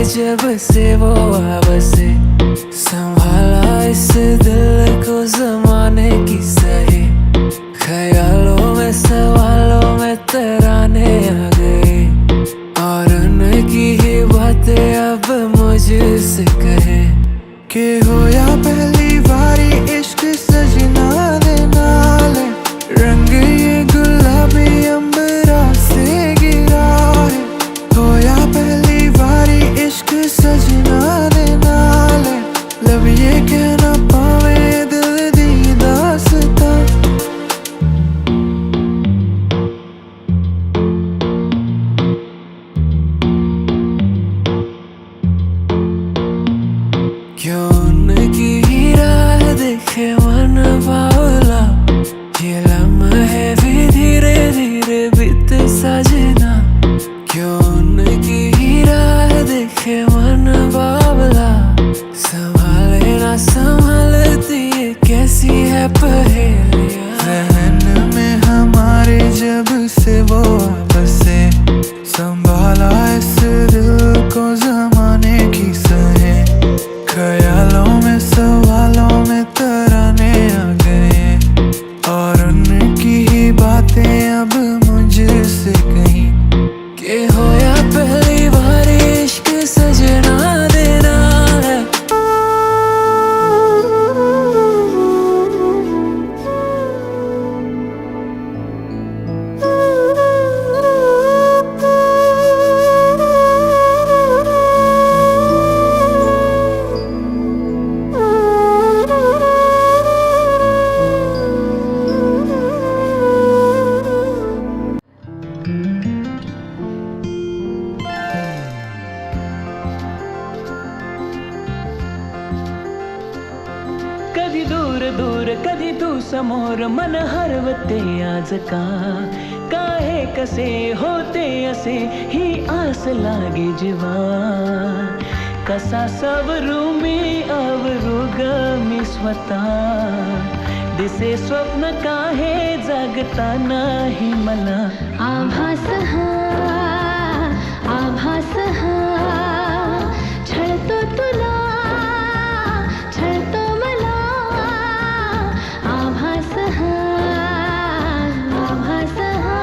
जब से वो बसे, संभाला इस दिल को जमाने की सही। ख्यालों में सवालों में तराने आ गए, और उनकी ही बातें अब मुझसे कहे कि हो या पहली बारी इश्क सजना दे नाले, रंग ये गुलाबी अंबरा से गिरा है। हो या पहली बारी इश्क सजना दे नाले, लब ये कहना पावे दिल दी दास्तां। क्यों उनकी ही राह देखे मन बावला, ये लम्हे भी धीरे धीरे बीते सजना। क्यों उनकी ही राह देखे मन बावला, संभाले ना संभालती ये कैसी है पहेलियां। जहन में हमारे जब से वो बसे, संभाला इस दिल को जमाने की सहे। ख्यालों में सवालों में तराने आ गए, और उनकी ही बातें अब मुझसे कहीं कि हो या पहली बार इश्क सजना देना है। कधी दूर दूर कधी तू समोर, मन हरवते आज का, काहे कसे होते असे ही आस लागे जीवा। कसा सवरू मी अवरू ग मी स्वतः, दिसे स्वप्न काहे जागता नाही मला। आभास हा आभास हा, छळतो तुला छळतो मला। आभास हा आभास हा,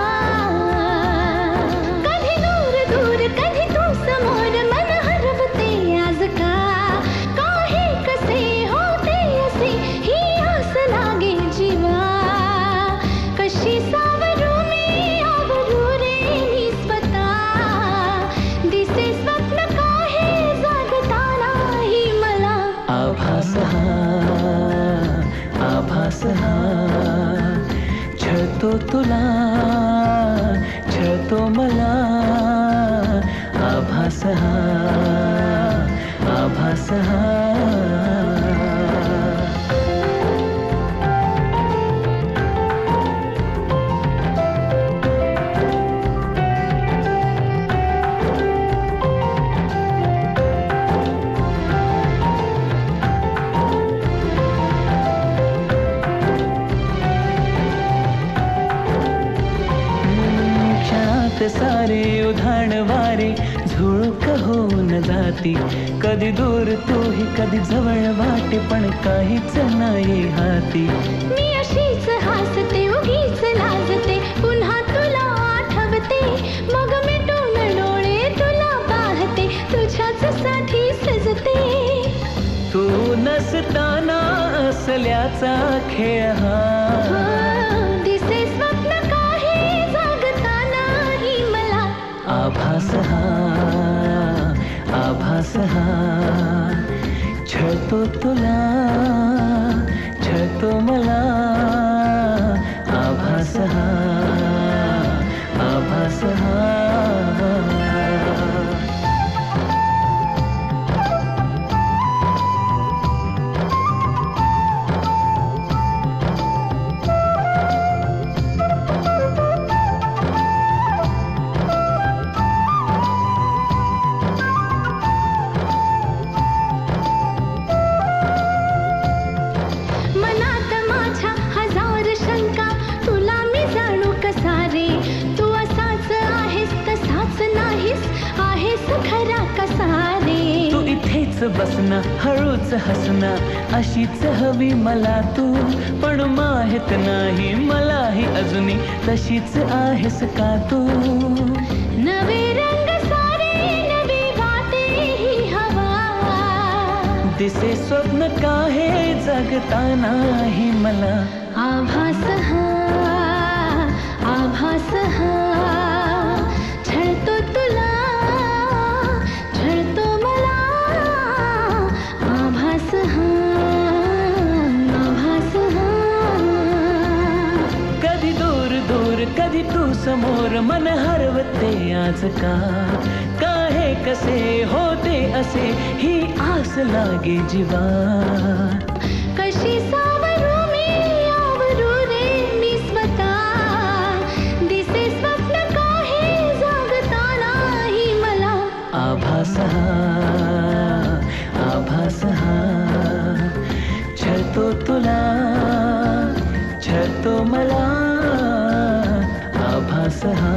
कधी दूर दूर कधी तू समोर, मन हरवते आज का, काहे कसे होते असे ही आस लागे जीवा। कशी सावरू मी आवरू रे मी स्वतः, दिसे स्वप्न काहे जागता नाही मला। आभास हा छळतो तुला छळतो मला। आभास हा सारे उधाण वारे झुळूक होऊन जाती, कधी दूर तूही कधी जवळ वाटे, पण काहीच नाही हाती। मी अशीच हसते उगीच लाजते, पुन्हा तुला आठवते, मग मिटून डोळे तुला पाहते, तुझ्याच साठी सजते। तू नसताना असल्याचा खेळ हा, दिसे स्वप्न काहे जागता नाही मला। आभास हा छळतो तुला छळतो मला। आभास हा मनात माझ्या हजार शंका, तुला मी जाणू बसना हळूच हसना अशीच हवी मला तू पण माहित नाही मलाही अजूनही तशीच आहेस का तू नवे रंग सारे नवी बातें ही हवा दिसे स्वप्न काहे जगतानाही मला आभास हा छळतो तुला छळतो मला आभास हा कधी दूर दूर कधी तू समोर मन हरवते आज का काहे कसे होते असे ही आस लागे जीवा कशी सावरू मी आवरू रे मी स्वतः दिसे स्वप्न काहे जागतानाही मला आभास हा छळतो तुला छळतो मला आभास हा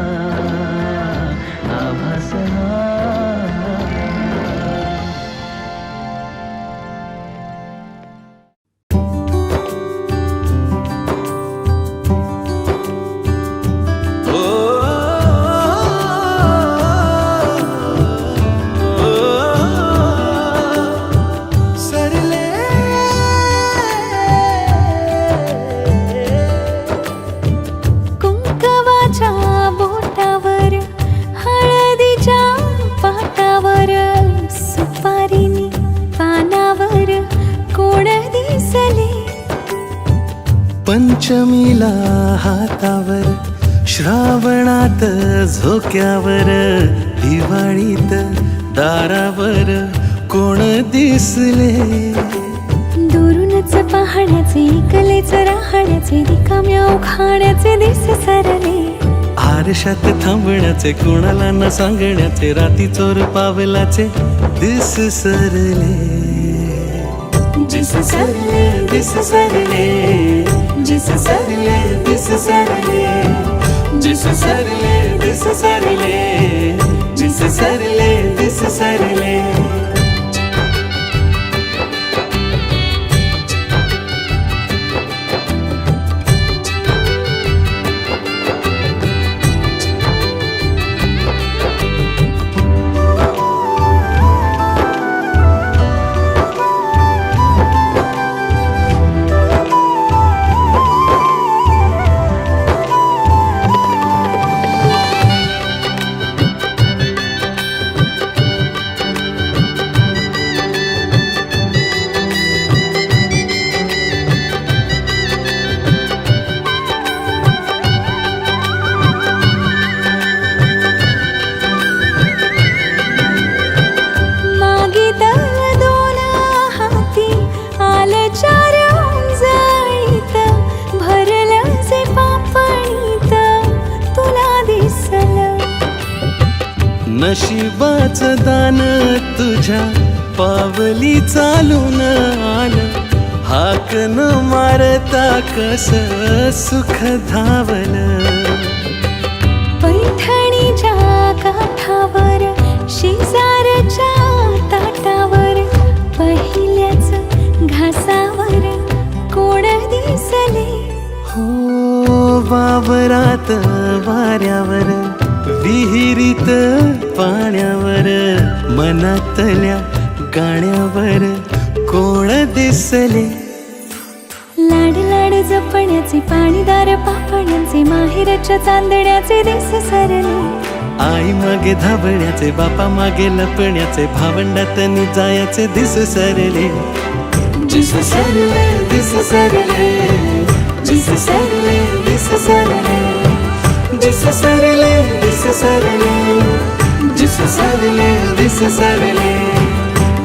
पंचमीला हातावर श्रावणात झोक्यावर दिवाळीत दारावर कोण दिसले दुरूनच पाहण्याचे कलेच राहण्याचे रिकाम्या उखाण्याचे दिस सरले आरशात थांबण्याचे कोणाला न सांगण्याचे राती चोर पावलाचे दिस सरले जिस सरले दिस सरले जिस सरले दिस सरले जिस सरले दिस सरले जिस सरले दिस सरले नशिबाचं दान तुझ्या पावली चालून आलं हाक न मारता कस सुख धावलं पैठणीच्या काठावर शेजारच्या ताटावर पहिल्याच घासावर कोण दिसले हो वावरात वाऱ्यावर विहिरीत पाण्यावर मनातल्या गाण्यावर कोण दिसले लाड लाड जपण्याचे पाणीदार पापण्याचे माहेरच्या चांदण्याचे दिस सरले आई मागे धावण्याचे बापा मागे लपण्याचे भावंडात जायचे दिस सरले जिस सरले दिस सरले जिस सरले दिस सरले जिस सरले दिस सरले जिस सरले दिस सरले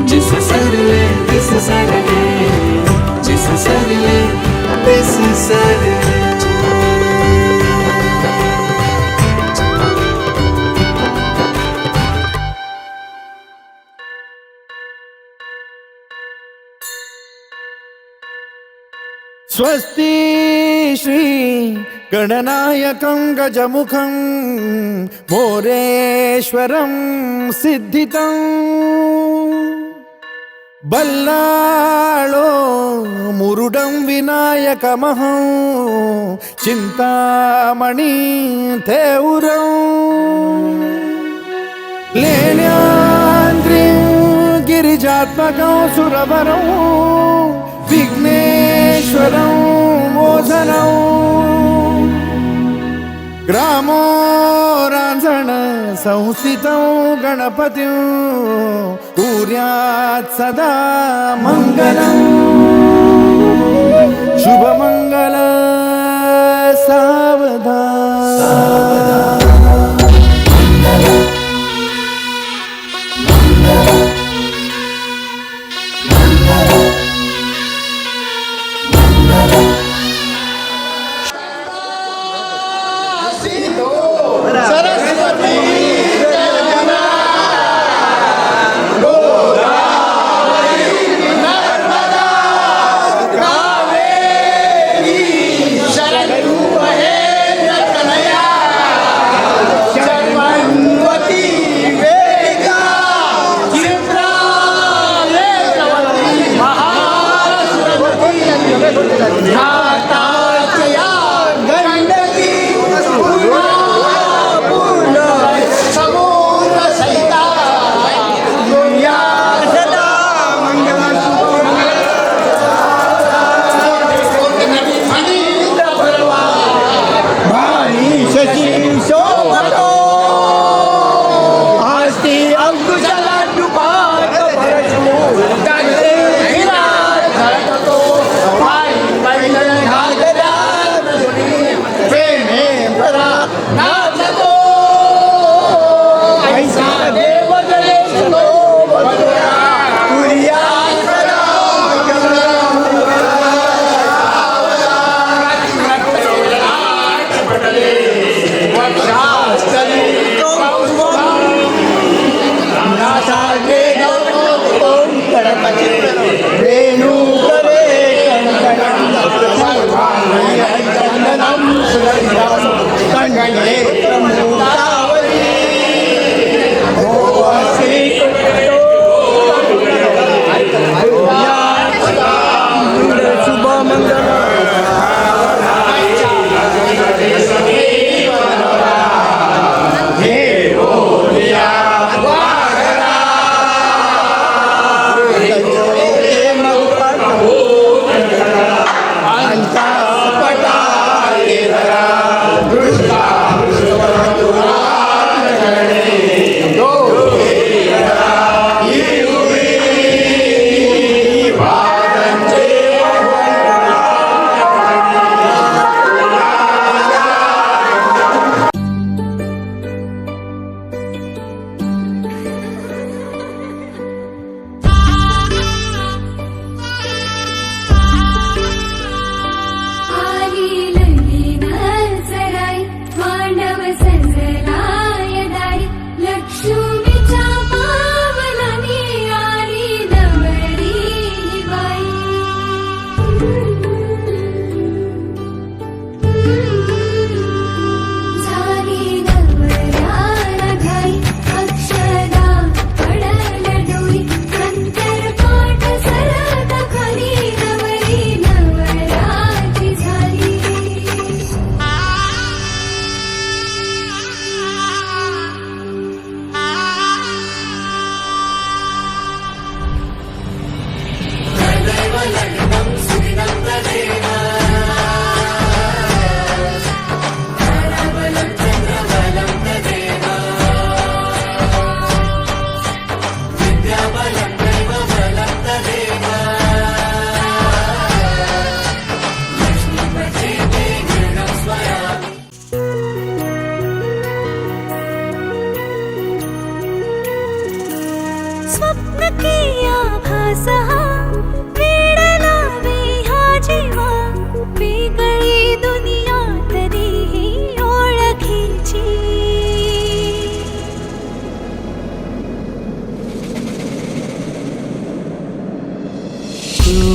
जिस सरले दिस सरले जिस सरले दिस सरले स्वस्ति श्री गणनायकं गजमुखं मोरेश्वरं सिद्धितं बल्लाळो मुरुडं विनायकमहं चिन्तामणि थेउरं लेण्याद्रिं गिरिजात्मकं सुरवरं विघ्नेश्वरं मोझनं ग्रामो रांझण संस्थितं गणपतिं कुर्यात् सदा मङ्गलम् शुभमङ्गल सावधान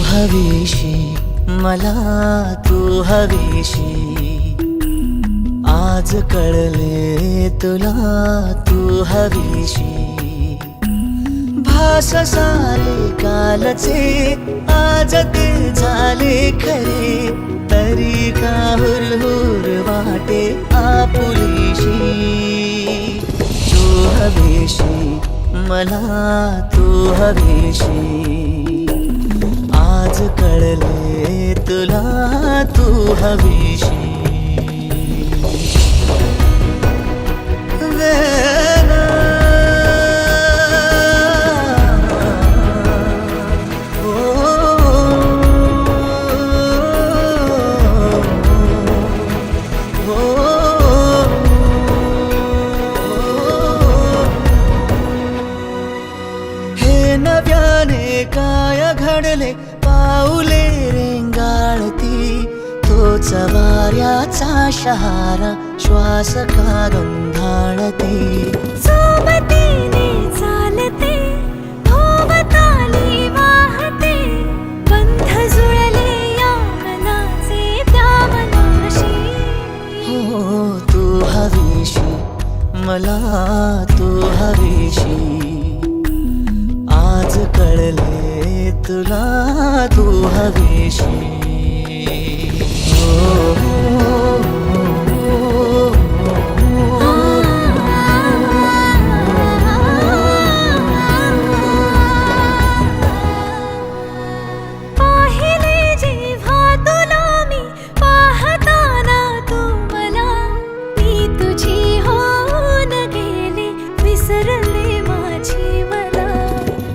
हवीशी मला तू हवीशी आज कळले तुला तू हवीशी भास सारे कालचे आज ते झाले खरे, तरी का हुरहुर वाटे आपुलीशी. तू हवेशी मला तू हवेशी, आज कळले तुला तू हवेशी. नव्याने काय घडले पाऊले रेंगाळती, तोच वाऱ्याचा शहारा श्वास का गंधाळते. सोबतीने चालते भोवताली वाहते, बंध जुळले या मनाचे त्या मनाशी. हो तू हवीशी मला तू हवीशी, आज कळले तुला तू हवीशी. पाहिले जेव्हा तुला मी पाहताना तू मला, मी तुझी होऊन गेले विसरले माझी मला.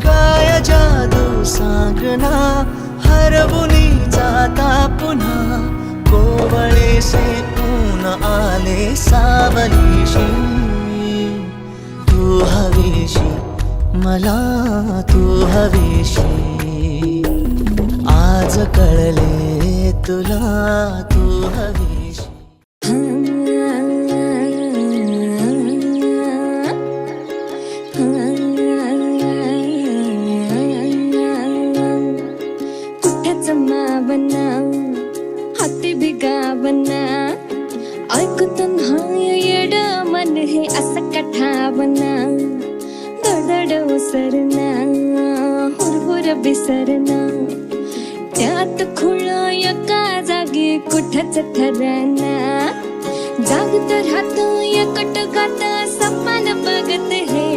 काय जादू सांगना हरवुनी जाता पुन्हा, कोवळे से ऊन आले सावलीशी. तू हवीशी मला तू हवीशी, आज कळले तुला तू हवीशी. मावना हाती बिगावना, ऐकतो नाही येड मन हे असं कठावना. दडदड उसरना हुरहुर बिसरना, त्यात खुळ एका जागी कुठच ठरना. जागत राहतो एकटकात सपन बघत हे,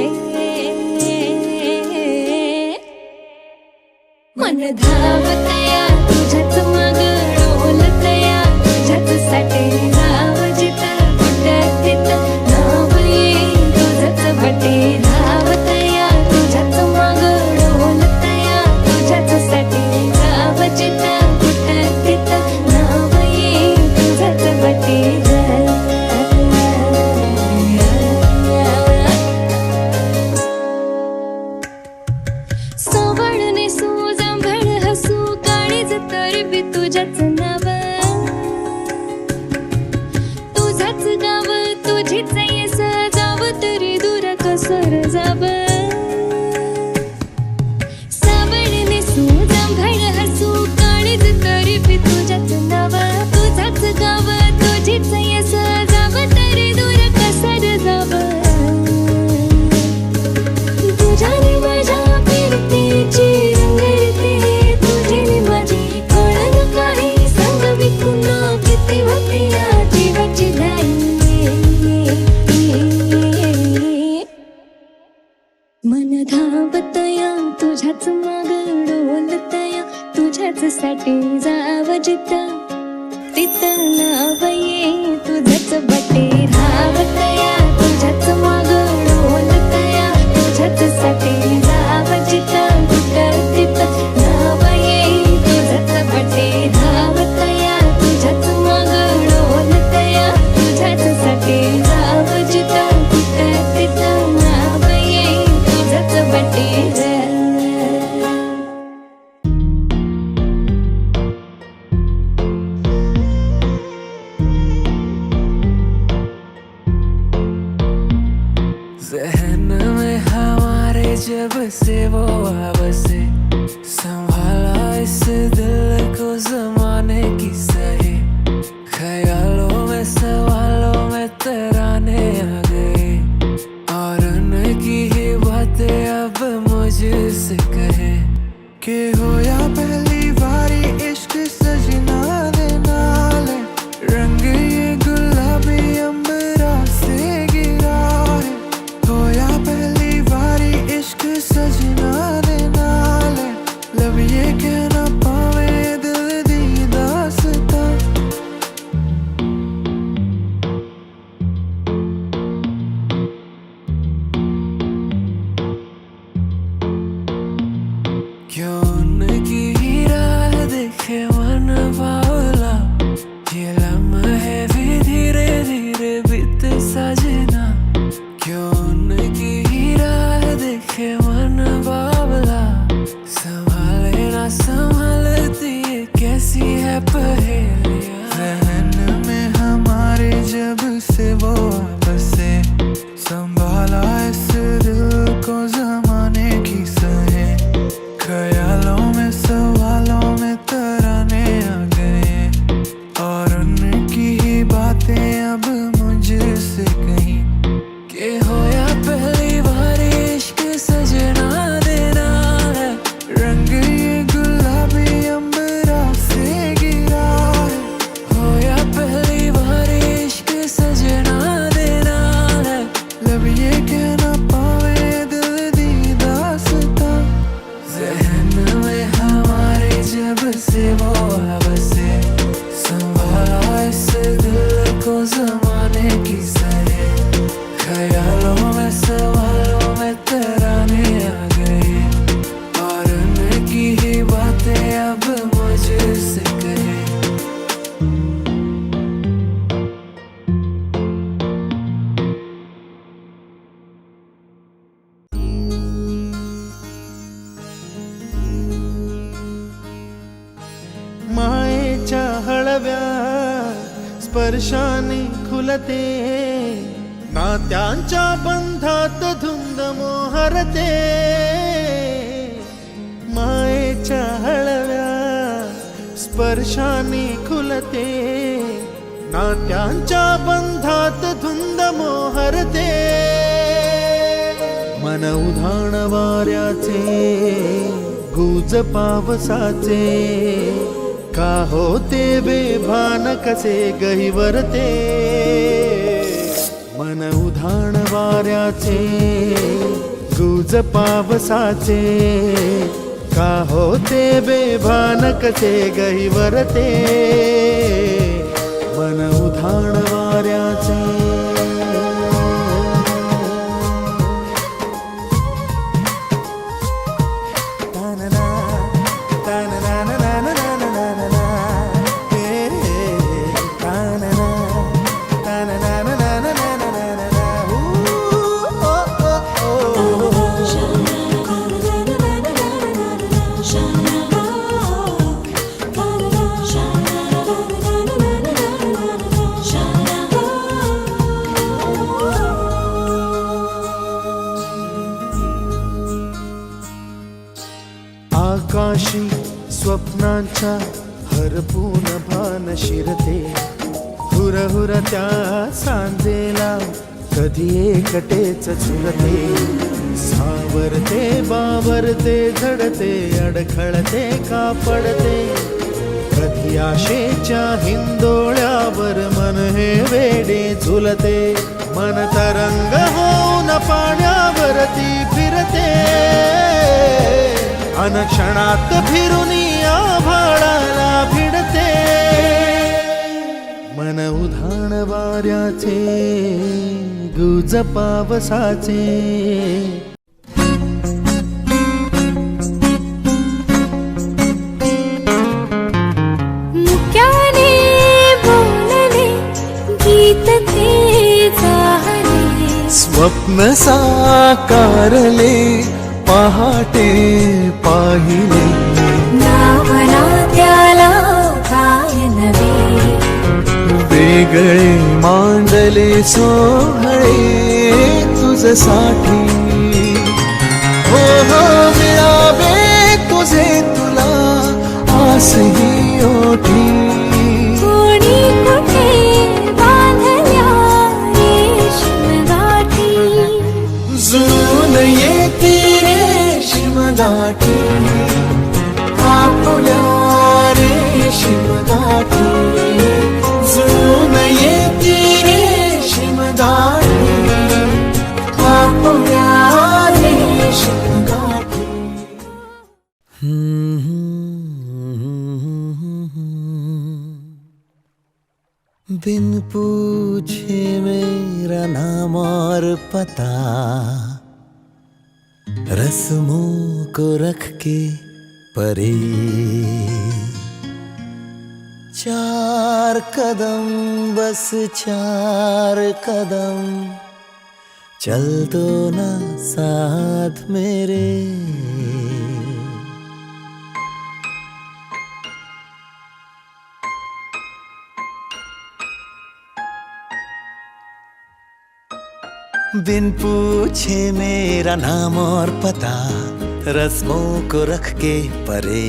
मन धावतया तुझ्याच मग डोलतया, तुझ्याच साठी राव जिथं कुठं तिथं नाव येईल तुझंच बटे. धावतया तुझ्याच मग डोलतया, तुझ्याच साठी राव जिथं कुठं तिथं नाव येईल तुझंच बटे. सवळणे सुजांभळ हसू काळीज तरी बी तुझ्याच नाव, तुझाच गाव तुझीच येस जाव तरी दूर कसर जाव. सावळणे सुजांभळ हसू काळीज तरी बी तुझ्याच नाव, तुझाच गाव तुझीच येस जाव तरी दूर कसर जाव. तुझ्याने माझ्या फिरतीची रंगरती, तुझी माझी कळण काही सांग विकून किती होती या जीवाची घाई. मन धावतया तुझ्याच माग डोलतया, तुझ्याच साठी जाव जिथं तिथं नाव ये तुझंच बटे. धावतया तुझ्याच माग डोलतया, तुझ्याच साठी जाव जिथं कुठं तिथं नाव ये तुझंच बटे. धावतया तुझ्याच माग डोलतया, तुझ्याच साठी जाव जिथं कुठं तिथं नाव ये तुझंच बटे. जहन में हमारे जब से वो आवाज़े, संभाला इस दिल को जमाने की सही. ख्यालों में सवालों में तराने आ गए, और उनकी ही बातें अब मुझे वो अब से संभाला इस दिल को जमाने की सहे ख्यालों में सवालों में तराने आ गए और उनकी ही बातें अब मुझसे कहीं के होया पहली बार इश्क सजना देना है रंग ये गुलाबी अंबरा से गिरा है होया पहली बार इश्क सजना देना है लब ये कहना पावे दिल दी दास्तां ज़हन में हमारे जब से वो अब से संभाला इस दिल को जमाने की सहे ख्यालों में सवालों में तराने आ गए और उनकी ही बातें अब मुझसे कहे मायेच्या हळव्या स्पर्शाने खुलते नात्यांच्या बंधात धुंद मोहरते मायेच्या हळव्या स्पर्शाने खुलते नात्यांच्या बंधात धुंद मोहरते मन उधाण वाऱ्याचे गुज पावसाचे का होते बेभान कसे गहिवरते मन उधाण वाऱ्याचे गुज पावसाचे का होते बेभान कसे गहिवरते मन उधाण वाऱ्याचे आकाशी स्वप्नांच्या हरपून भान शिरते हुर हुर त्या सांजेला कधी एकटेच झुलते सावरते बावरते झडते अडखळते का पडते कधी आशेच्या हिंदोळ्यावर मन हे वेडे झुलते मन तरंग होऊन पाण्यावरती फिरते अनक्षणात फिरुनी आभाळाला भिडते मन उधाण वाऱ्याचे गुज पावसाचे मुक्याने बोलले गीत ते चाहले स्वप्न साकारले पहाटे पाहिले नावना त्याला काय नवे वेगळे मांडले सोहळे तुझसाठी हो हो मिळावे तुझे तुला आसही ओठी कोणी कुठे बांधल्या रेशीम गाठी जुळून येते रेशीम गाठी आपुल्या रेशीम गाठी जुळून येते रेशीम गाठी आपुल्या रेशीम गाठी बिन पूछे मेरा नाम और पता रस्मों को रख के परे चार कदम बस चार कदम चल दो ना साथ मेरे बिन पूछे मेरा नाम और पता, रस्मों को रख के परे,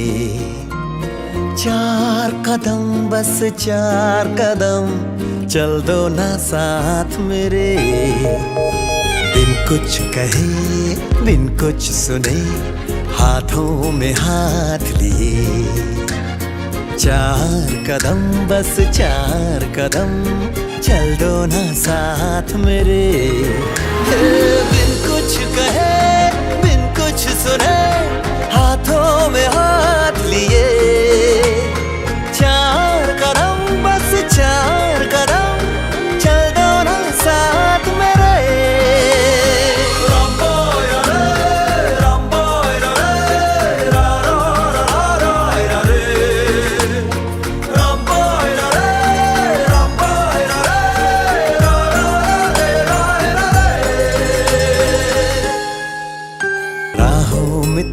4 कदम बस 4 कदम चल दो ना साथ मेरे। बिन कुछ कहे बिन कुछ सुने, हाथों में हाथ लिए, 4 कदम बस 4 कदम चल दो ना साथ मेरे। बिन कुछ कहे बिन कुछ सुने, हाथों में हाथ लिए, 4 कदम बस 4 कदम चल दो ना साथ मेरे।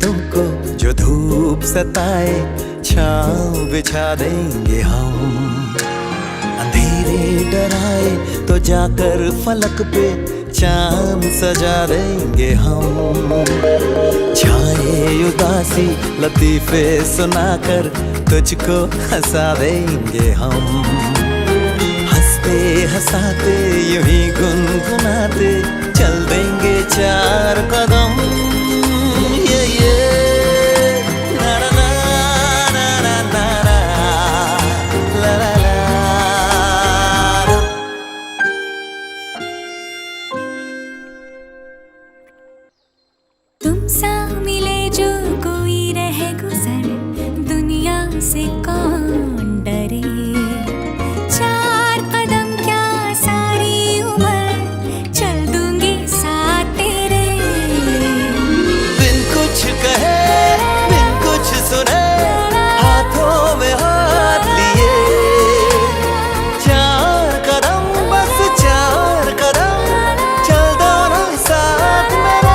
तुमको जो धूप सताए, छाँव बिछा देंगे हम, अंधेरे डराए तो जाकर फलक पे चांद सजा देंगे हम। छाए उदासी लतीफे सुनाकर तुझको हंसा देंगे हम, हंसते हंसाते यूं ही गुनगुनाते चल देंगे 4 कदम। तुम सा मिले जो कोई रह गुजर, दुनिया से कौन डरे, 4 कदम क्या सारी उम्र चल दूंगी साथ तेरे। बिन कुछ कहे बिन कुछ सुने, हाथों में हाथ लिए, 4 कदम बस 4 कदम चल दो ना साथ मेरे।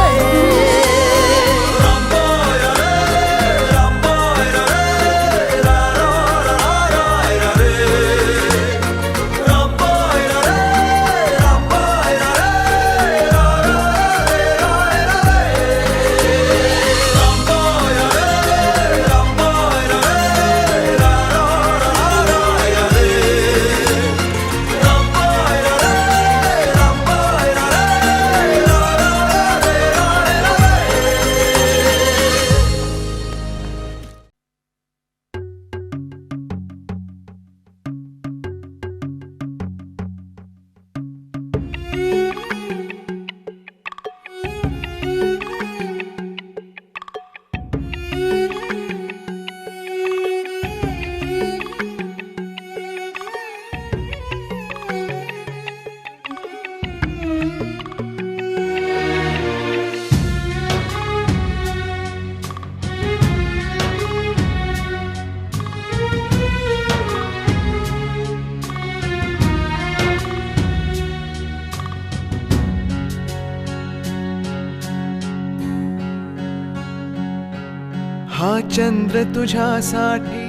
हा चंद्र तुझ्यासाठी,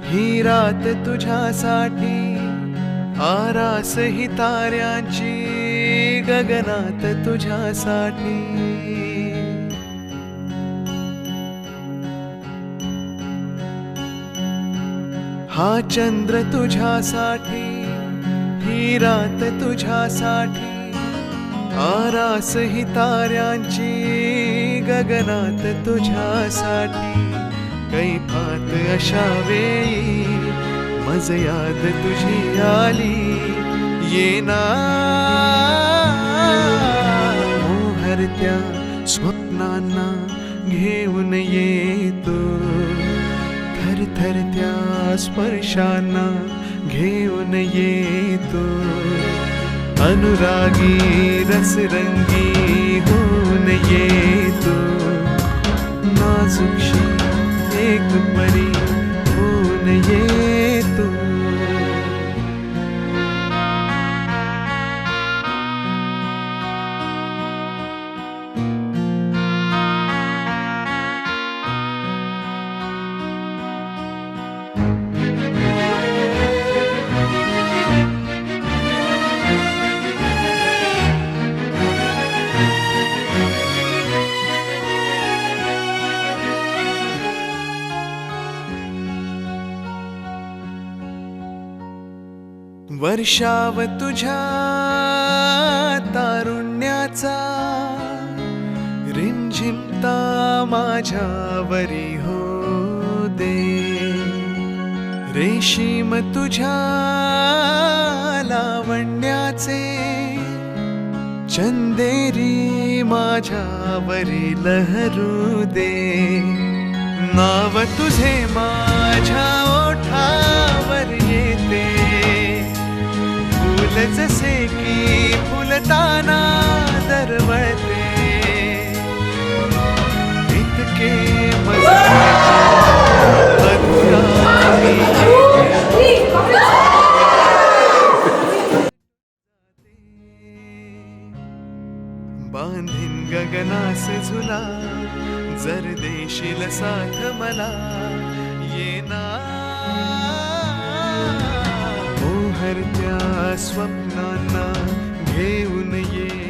ही रात तुझ्यासाठी, आरास ही ताऱ्यांची गगनात तुझ्यासाठी। हा चंद्र तुझ्यासाठी, ही रात तुझ्यासाठी, आरास ही ताऱ्यांची गगनात तुझ्यासाठी। कैफात अशा वेळी मज याद तुझी आली, येना मोहरत्या स्वप्नांना घेऊन येतो, थरथरत्या स्पर्शांना घेऊन येतो, अनुरागी रसरंगी होऊन येतो, नाजुकशी एक परी होऊन येतो। वर्षाव तुझ्या तारुण्याचा रिमझिमता माझ्यावरी हो दे रेशीम तुझ्या लावण्याचे चंदेरी माझ्यावरी लहरू दे नाव तुझे माझ्या ओठावर येते फूल जसे की फुलताना दरवळते इतके बांधीन गगनास झुला जर देशील साथ मला येना मोहरत्या स्वप्नांना घेऊन ये